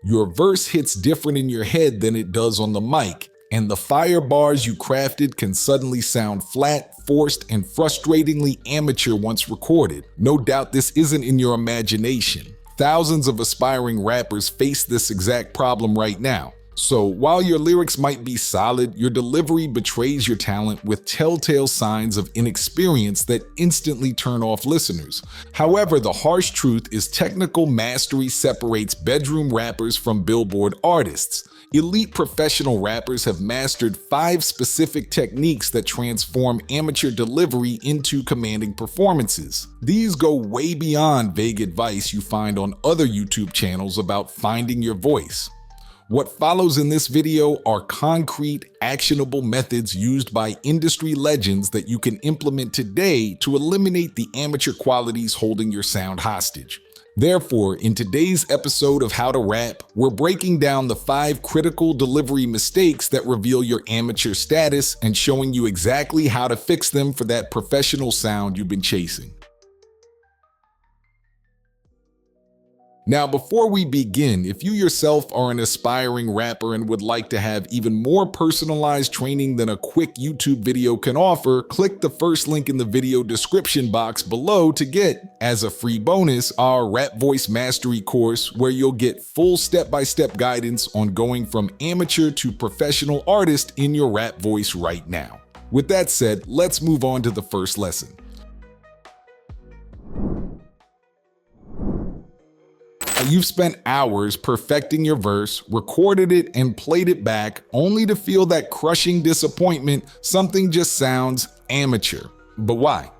Your verse hits different in your head than it does on the mic, and the fire bars you crafted can suddenly sound flat, forced, and frustratingly amateur once recorded. No doubt this isn't in your imagination. Thousands of aspiring rappers face this exact problem right now. So while your lyrics might be solid, your delivery betrays your talent with telltale signs of inexperience that instantly turn off listeners. However, the harsh truth is technical mastery separates bedroom rappers from billboard artists. Elite professional rappers have mastered 5 specific techniques that transform amateur delivery into commanding performances. These go way beyond vague advice you find on other YouTube channels about finding your voice. What follows in this video are concrete, actionable methods used by industry legends that you can implement today to eliminate the amateur qualities holding your sound hostage. Therefore, in today's episode of How to Rap, we're breaking down the 5 critical delivery mistakes that reveal your amateur status and showing you exactly how to fix them for that professional sound you've been chasing. Now, before we begin, if you yourself are an aspiring rapper and would like to have even more personalized training than a quick YouTube video can offer, click the first link in the video description box below to get, as a free bonus, our Rap Voice Mastery course, where you'll get full step-by-step guidance on going from amateur to professional artist in your rap voice right now. With that said, let's move on to the first lesson. You've spent hours perfecting your verse, recorded it, and played it back, only to feel that crushing disappointment. Something just sounds amateur. But why?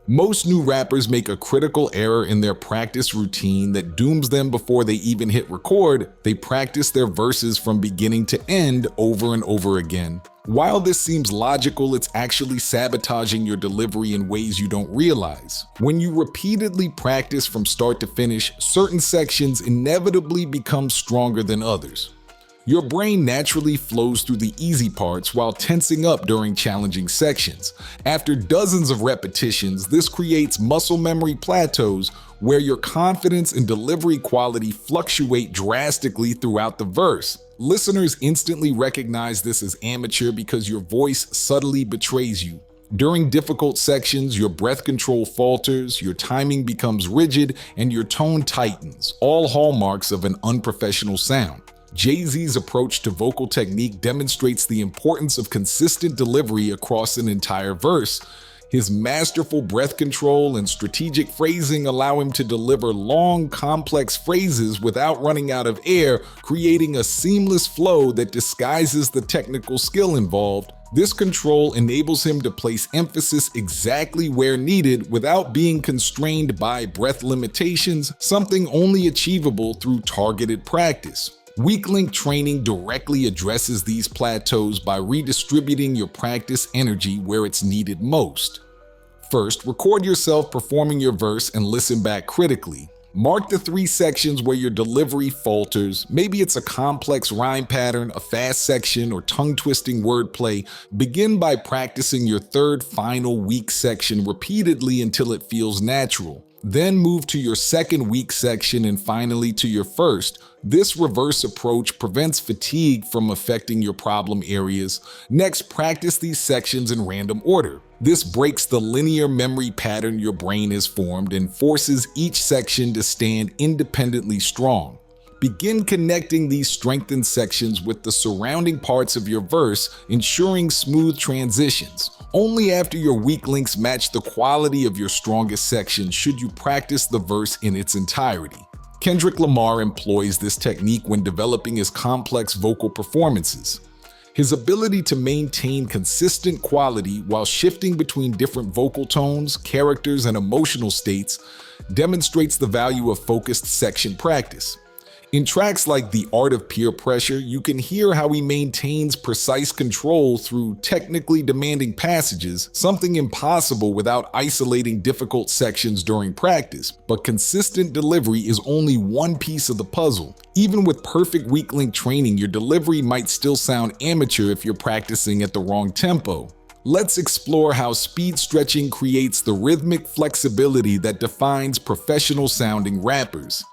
Most new rappers make a critical error in their practice routine that dooms them before they even hit record. They practice their verses from beginning to end over and over again. While this seems logical, it's actually sabotaging your delivery in ways you don't realize. When you repeatedly practice from start to finish, certain sections inevitably become stronger than others. Your brain naturally flows through the easy parts while tensing up during challenging sections. After dozens of repetitions, this creates muscle memory plateaus where your confidence and delivery quality fluctuate drastically throughout the verse. Listeners instantly recognize this as amateur because your voice subtly betrays you. During difficult sections, your breath control falters, your timing becomes rigid, and your tone tightens, all hallmarks of an unprofessional sound. Jay-Z's approach to vocal technique demonstrates the importance of consistent delivery across an entire verse. His masterful breath control and strategic phrasing allow him to deliver long, complex phrases without running out of air, creating a seamless flow that disguises the technical skill involved. This control enables him to place emphasis exactly where needed without being constrained by breath limitations, something only achievable through targeted practice. Weak link training directly addresses these plateaus by redistributing your practice energy where it's needed most. First, record yourself performing your verse and listen back critically. Mark the 3 sections where your delivery falters. Maybe it's a complex rhyme pattern, a fast section, or tongue-twisting wordplay. Begin by practicing your third, final weak section repeatedly until it feels natural. Then move to your second weak section and finally to your first. This reverse approach prevents fatigue from affecting your problem areas. Next, practice these sections in random order. This breaks the linear memory pattern your brain has formed and forces each section to stand independently strong. Begin connecting these strengthened sections with the surrounding parts of your verse, ensuring smooth transitions. Only after your weak links match the quality of your strongest section should you practice the verse in its entirety. Kendrick Lamar employs this technique when developing his complex vocal performances. His ability to maintain consistent quality while shifting between different vocal tones, characters, and emotional states demonstrates the value of focused section practice. In tracks like The Art of Peer Pressure, you can hear how he maintains precise control through technically demanding passages, something impossible without isolating difficult sections during practice. But consistent delivery is only one piece of the puzzle. Even with perfect weak link training, your delivery might still sound amateur if you're practicing at the wrong tempo. Let's explore how speed stretching creates the rhythmic flexibility that defines professional-sounding rappers.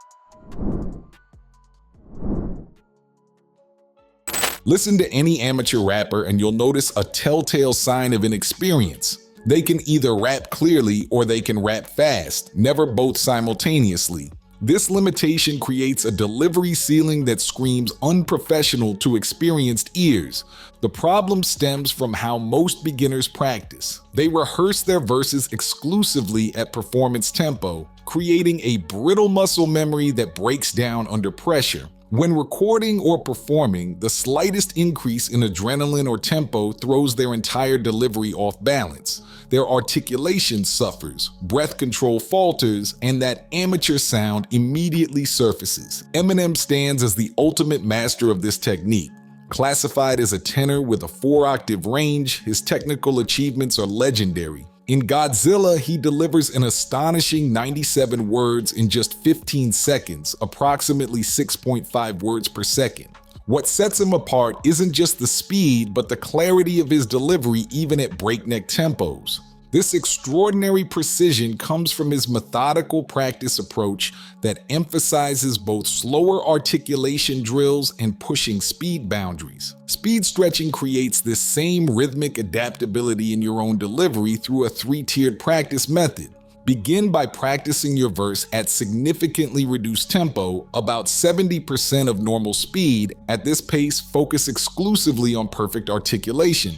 Listen to any amateur rapper and you'll notice a telltale sign of inexperience. They can either rap clearly or they can rap fast, never both simultaneously. This limitation creates a delivery ceiling that screams unprofessional to experienced ears. The problem stems from how most beginners practice. They rehearse their verses exclusively at performance tempo, creating a brittle muscle memory that breaks down under pressure. When recording or performing, the slightest increase in adrenaline or tempo throws their entire delivery off balance. Their articulation suffers, breath control falters, and that amateur sound immediately surfaces. Eminem stands as the ultimate master of this technique. Classified as a tenor with a 4-octave range, his technical achievements are legendary. In Godzilla, he delivers an astonishing 97 words in just 15 seconds, approximately 6.5 words per second. What sets him apart isn't just the speed, but the clarity of his delivery even at breakneck tempos. This extraordinary precision comes from his methodical practice approach that emphasizes both slower articulation drills and pushing speed boundaries. Speed stretching creates this same rhythmic adaptability in your own delivery through a 3-tiered practice method. Begin by practicing your verse at significantly reduced tempo, about 70% of normal speed. At this pace, focus exclusively on perfect articulation.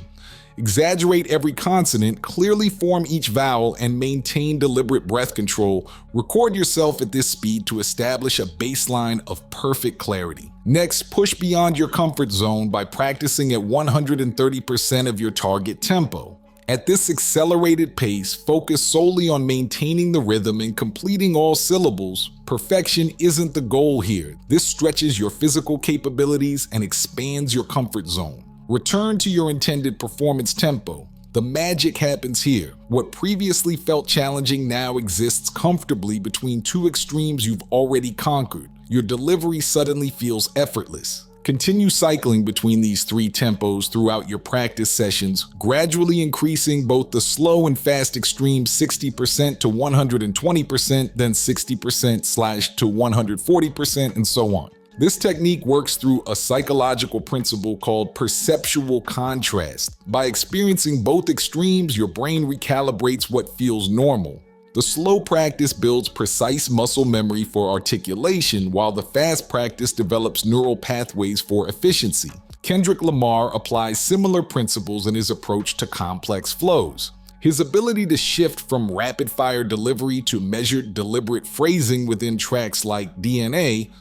Exaggerate every consonant, clearly form each vowel, and maintain deliberate breath control. Record yourself at this speed to establish a baseline of perfect clarity. Next, push beyond your comfort zone by practicing at 130% of your target tempo. At this accelerated pace, focus solely on maintaining the rhythm and completing all syllables. Perfection isn't the goal here. This stretches your physical capabilities and expands your comfort zone. Return to your intended performance tempo. The magic happens here. What previously felt challenging now exists comfortably between two extremes you've already conquered. Your delivery suddenly feels effortless. Continue cycling between these 3 tempos throughout your practice sessions, gradually increasing both the slow and fast extremes 60% to 120%, then 60% to 140%, and so on. This technique works through a psychological principle called perceptual contrast. By experiencing both extremes, your brain recalibrates what feels normal. The slow practice builds precise muscle memory for articulation, while the fast practice develops neural pathways for efficiency. Kendrick Lamar applies similar principles in his approach to complex flows. His ability to shift from rapid-fire delivery to measured, deliberate phrasing within tracks like DNA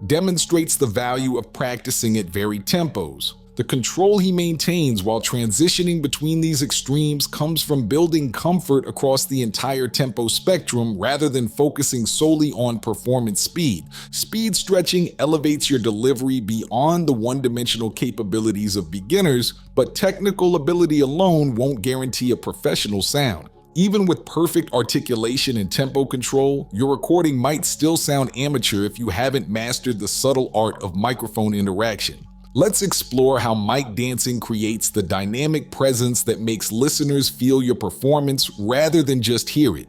demonstrates the value of practicing at varied tempos. The control he maintains while transitioning between these extremes comes from building comfort across the entire tempo spectrum rather than focusing solely on performance speed. Speed stretching elevates your delivery beyond the one-dimensional capabilities of beginners, but technical ability alone won't guarantee a professional sound. Even with perfect articulation and tempo control, your recording might still sound amateur if you haven't mastered the subtle art of microphone interaction. Let's explore how mic dancing creates the dynamic presence that makes listeners feel your performance rather than just hear it.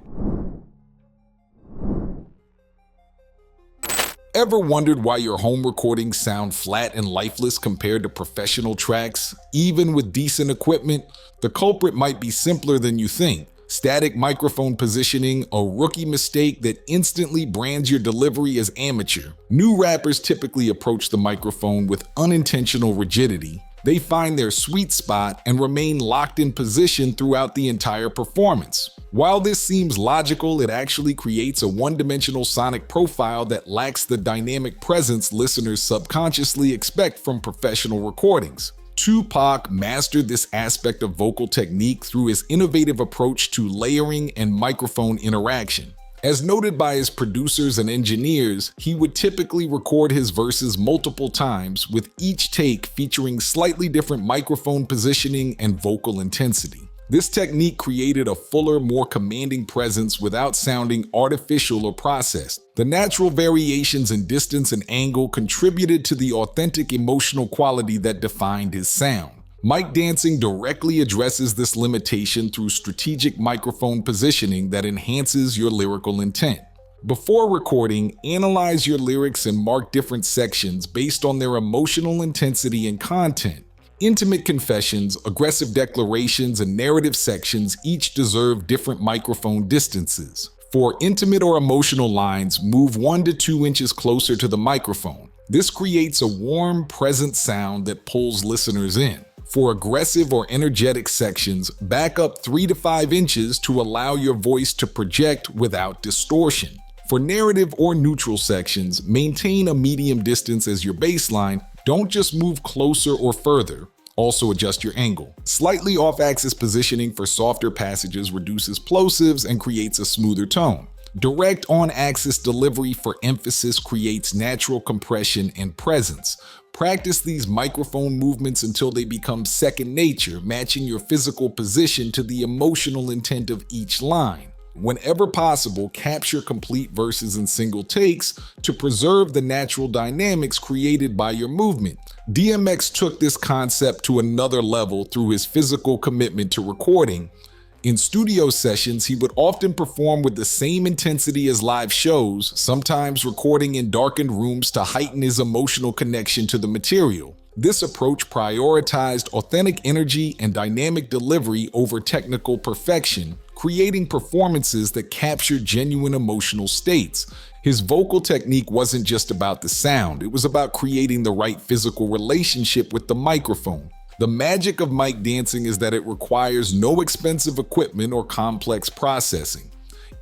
Ever wondered why your home recordings sound flat and lifeless compared to professional tracks? Even with decent equipment, the culprit might be simpler than you think. Static microphone positioning, a rookie mistake that instantly brands your delivery as amateur. New rappers typically approach the microphone with unintentional rigidity. They find their sweet spot and remain locked in position throughout the entire performance. While this seems logical, it actually creates a one-dimensional sonic profile that lacks the dynamic presence listeners subconsciously expect from professional recordings. Tupac mastered this aspect of vocal technique through his innovative approach to layering and microphone interaction. As noted by his producers and engineers, he would typically record his verses multiple times, with each take featuring slightly different microphone positioning and vocal intensity. This technique created a fuller, more commanding presence without sounding artificial or processed. The natural variations in distance and angle contributed to the authentic emotional quality that defined his sound. Mic dancing directly addresses this limitation through strategic microphone positioning that enhances your lyrical intent. Before recording, analyze your lyrics and mark different sections based on their emotional intensity and content. Intimate confessions, aggressive declarations, and narrative sections each deserve different microphone distances. For intimate or emotional lines, move 1 to 2 inches closer to the microphone. This creates a warm, present sound that pulls listeners in. For aggressive or energetic sections, back up 3 to 5 inches to allow your voice to project without distortion. For narrative or neutral sections, maintain a medium distance as your baseline. Don't just move closer or further. Also adjust your angle. Slightly off-axis positioning for softer passages reduces plosives and creates a smoother tone. Direct on-axis delivery for emphasis creates natural compression and presence. Practice these microphone movements until they become second nature, matching your physical position to the emotional intent of each line. Whenever possible, capture complete verses in single takes to preserve the natural dynamics created by your movement. DMX took this concept to another level through his physical commitment to recording. In studio sessions, he would often perform with the same intensity as live shows, sometimes recording in darkened rooms to heighten his emotional connection to the material. This approach prioritized authentic energy and dynamic delivery over technical perfection, creating performances that captured genuine emotional states. His vocal technique wasn't just about the sound, it was about creating the right physical relationship with the microphone. The magic of mic dancing is that it requires no expensive equipment or complex processing.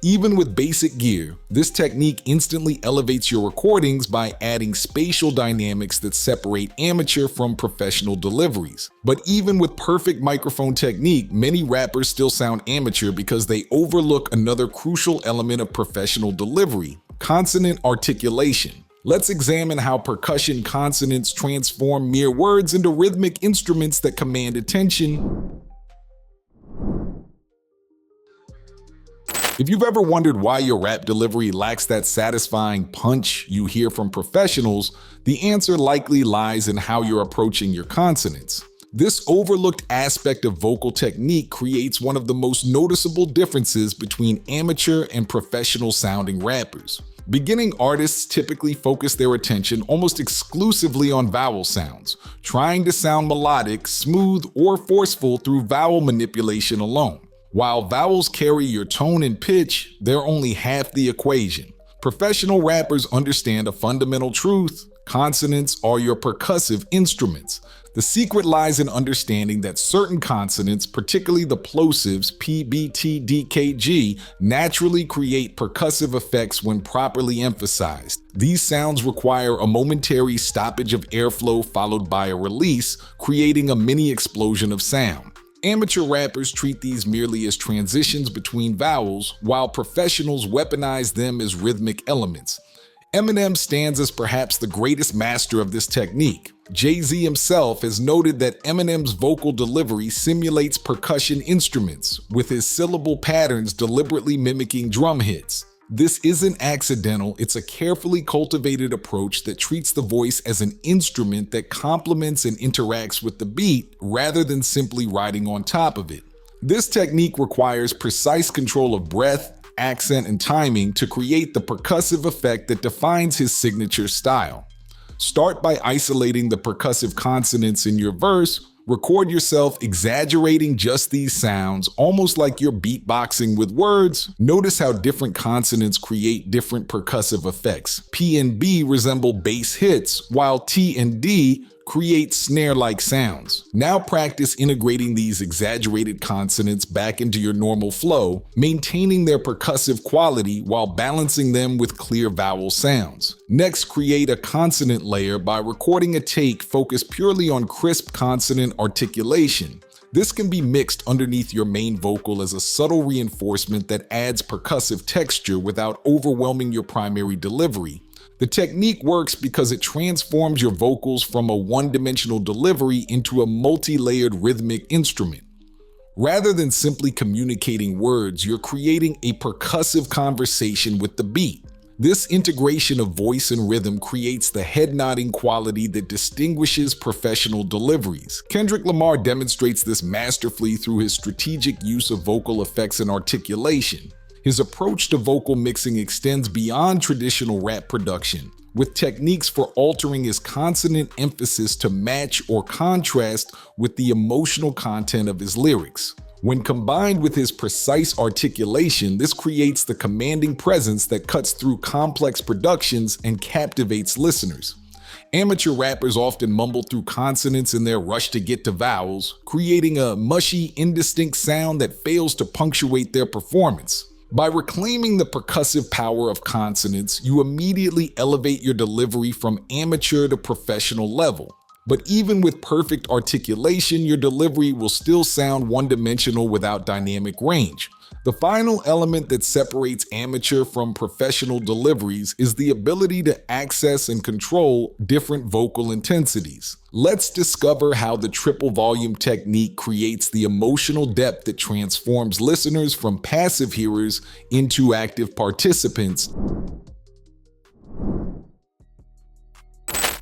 Even with basic gear, this technique instantly elevates your recordings by adding spatial dynamics that separate amateur from professional deliveries. But even with perfect microphone technique, many rappers still sound amateur because they overlook another crucial element of professional delivery: consonant articulation. Let's examine how percussion consonants transform mere words into rhythmic instruments that command attention. If you've ever wondered why your rap delivery lacks that satisfying punch you hear from professionals, the answer likely lies in how you're approaching your consonants. This overlooked aspect of vocal technique creates one of the most noticeable differences between amateur and professional sounding rappers. Beginning artists typically focus their attention almost exclusively on vowel sounds, trying to sound melodic, smooth, or forceful through vowel manipulation alone. While vowels carry your tone and pitch, they're only half the equation. Professional rappers understand a fundamental truth: consonants are your percussive instruments. The secret lies in understanding that certain consonants, particularly the plosives P, B, T, D, K, G, naturally create percussive effects when properly emphasized. These sounds require a momentary stoppage of airflow followed by a release, creating a mini explosion of sound. Amateur rappers treat these merely as transitions between vowels, while professionals weaponize them as rhythmic elements. Eminem stands as perhaps the greatest master of this technique. Jay-Z himself has noted that Eminem's vocal delivery simulates percussion instruments, with his syllable patterns deliberately mimicking drum hits. This isn't accidental, it's a carefully cultivated approach that treats the voice as an instrument that complements and interacts with the beat rather than simply riding on top of it. This technique requires precise control of breath, accent, and timing to create the percussive effect that defines his signature style. Start by isolating the percussive consonants in your verse. Record yourself exaggerating just these sounds, almost like you're beatboxing with words. Notice how different consonants create different percussive effects. P and B resemble bass hits, while T and D create snare-like sounds. Now practice integrating these exaggerated consonants back into your normal flow, maintaining their percussive quality while balancing them with clear vowel sounds. Next, create a consonant layer by recording a take focused purely on crisp consonant articulation. This can be mixed underneath your main vocal as a subtle reinforcement that adds percussive texture without overwhelming your primary delivery. The technique works because it transforms your vocals from a one-dimensional delivery into a multi-layered rhythmic instrument. Rather than simply communicating words, you're creating a percussive conversation with the beat. This integration of voice and rhythm creates the head-nodding quality that distinguishes professional deliveries. Kendrick Lamar demonstrates this masterfully through his strategic use of vocal effects and articulation. His approach to vocal mixing extends beyond traditional rap production, with techniques for altering his consonant emphasis to match or contrast with the emotional content of his lyrics. When combined with his precise articulation, this creates the commanding presence that cuts through complex productions and captivates listeners. Amateur rappers often mumble through consonants in their rush to get to vowels, creating a mushy, indistinct sound that fails to punctuate their performance. By reclaiming the percussive power of consonants, you immediately elevate your delivery from amateur to professional level. But even with perfect articulation, your delivery will still sound one-dimensional without dynamic range. The final element that separates amateur from professional deliveries is the ability to access and control different vocal intensities. Let's discover how the triple volume technique creates the emotional depth that transforms listeners from passive hearers into active participants.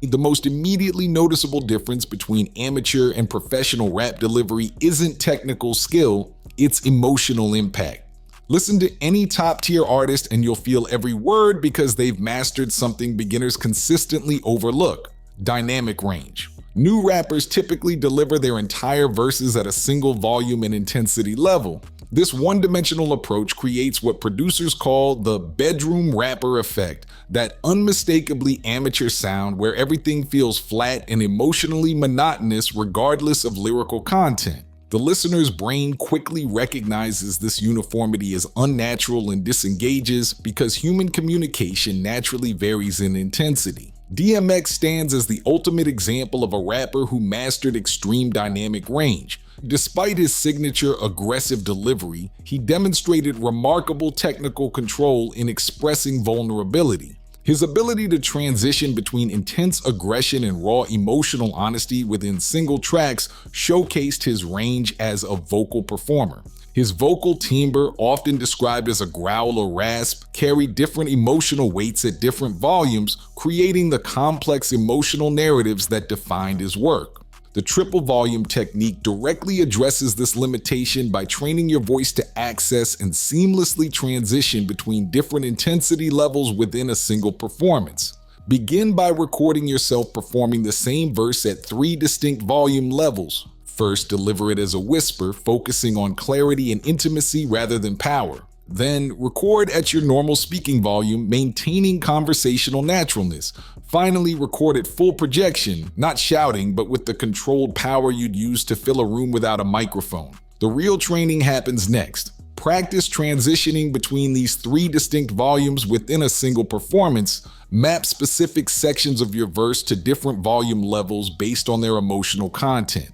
The most immediately noticeable difference between amateur and professional rap delivery isn't technical skill, it's emotional impact. Listen to any top-tier artist and you'll feel every word because they've mastered something beginners consistently overlook: dynamic range. New rappers typically deliver their entire verses at a single volume and intensity level. This one-dimensional approach creates what producers call the bedroom rapper effect, that unmistakably amateur sound where everything feels flat and emotionally monotonous regardless of lyrical content. The listener's brain quickly recognizes this uniformity as unnatural and disengages because human communication naturally varies in intensity. DMX stands as the ultimate example of a rapper who mastered extreme dynamic range. Despite his signature aggressive delivery, he demonstrated remarkable technical control in expressing vulnerability. His ability to transition between intense aggression and raw emotional honesty within single tracks showcased his range as a vocal performer. His vocal timbre, often described as a growl or rasp, carried different emotional weights at different volumes, creating the complex emotional narratives that defined his work. The triple volume technique directly addresses this limitation by training your voice to access and seamlessly transition between different intensity levels within a single performance. Begin by recording yourself performing the same verse at 3 distinct volume levels. First, deliver it as a whisper, focusing on clarity and intimacy rather than power. Then, record at your normal speaking volume, maintaining conversational naturalness. Finally, record at full projection, not shouting, but with the controlled power you'd use to fill a room without a microphone. The real training happens next. Practice transitioning between these 3 distinct volumes within a single performance. Map specific sections of your verse to different volume levels based on their emotional content.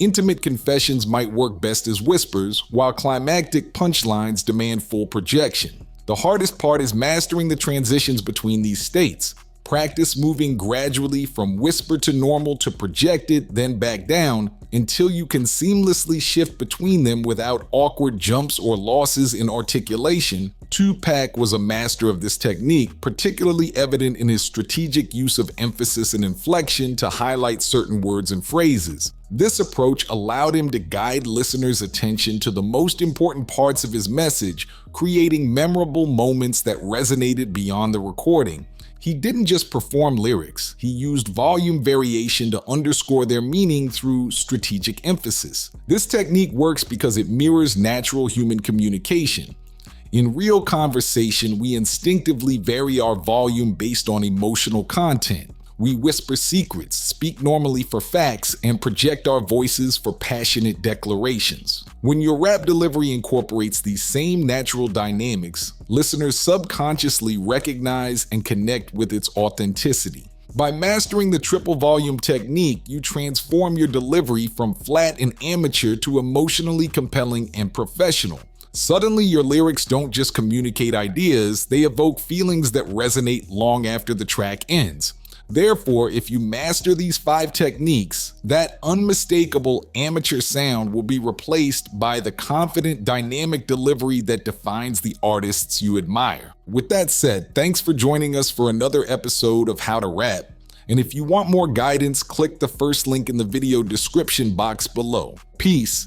Intimate confessions might work best as whispers, while climactic punchlines demand full projection. The hardest part is mastering the transitions between these states. Practice moving gradually from whisper to normal to projected, then back down, until you can seamlessly shift between them without awkward jumps or losses in articulation. Tupac was a master of this technique, particularly evident in his strategic use of emphasis and inflection to highlight certain words and phrases. This approach allowed him to guide listeners' attention to the most important parts of his message, creating memorable moments that resonated beyond the recording. He didn't just perform lyrics, he used volume variation to underscore their meaning through strategic emphasis. This technique works because it mirrors natural human communication. In real conversation, we instinctively vary our volume based on emotional content. We whisper secrets, speak normally for facts, and project our voices for passionate declarations. When your rap delivery incorporates these same natural dynamics, listeners subconsciously recognize and connect with its authenticity. By mastering the triple volume technique, you transform your delivery from flat and amateur to emotionally compelling and professional. Suddenly, your lyrics don't just communicate ideas, they evoke feelings that resonate long after the track ends. Therefore, if you master these 5 techniques, that unmistakable amateur sound will be replaced by the confident, dynamic delivery that defines the artists you admire. With that said, thanks for joining us for another episode of How to Rap. And if you want more guidance, click the first link in the video description box below. Peace.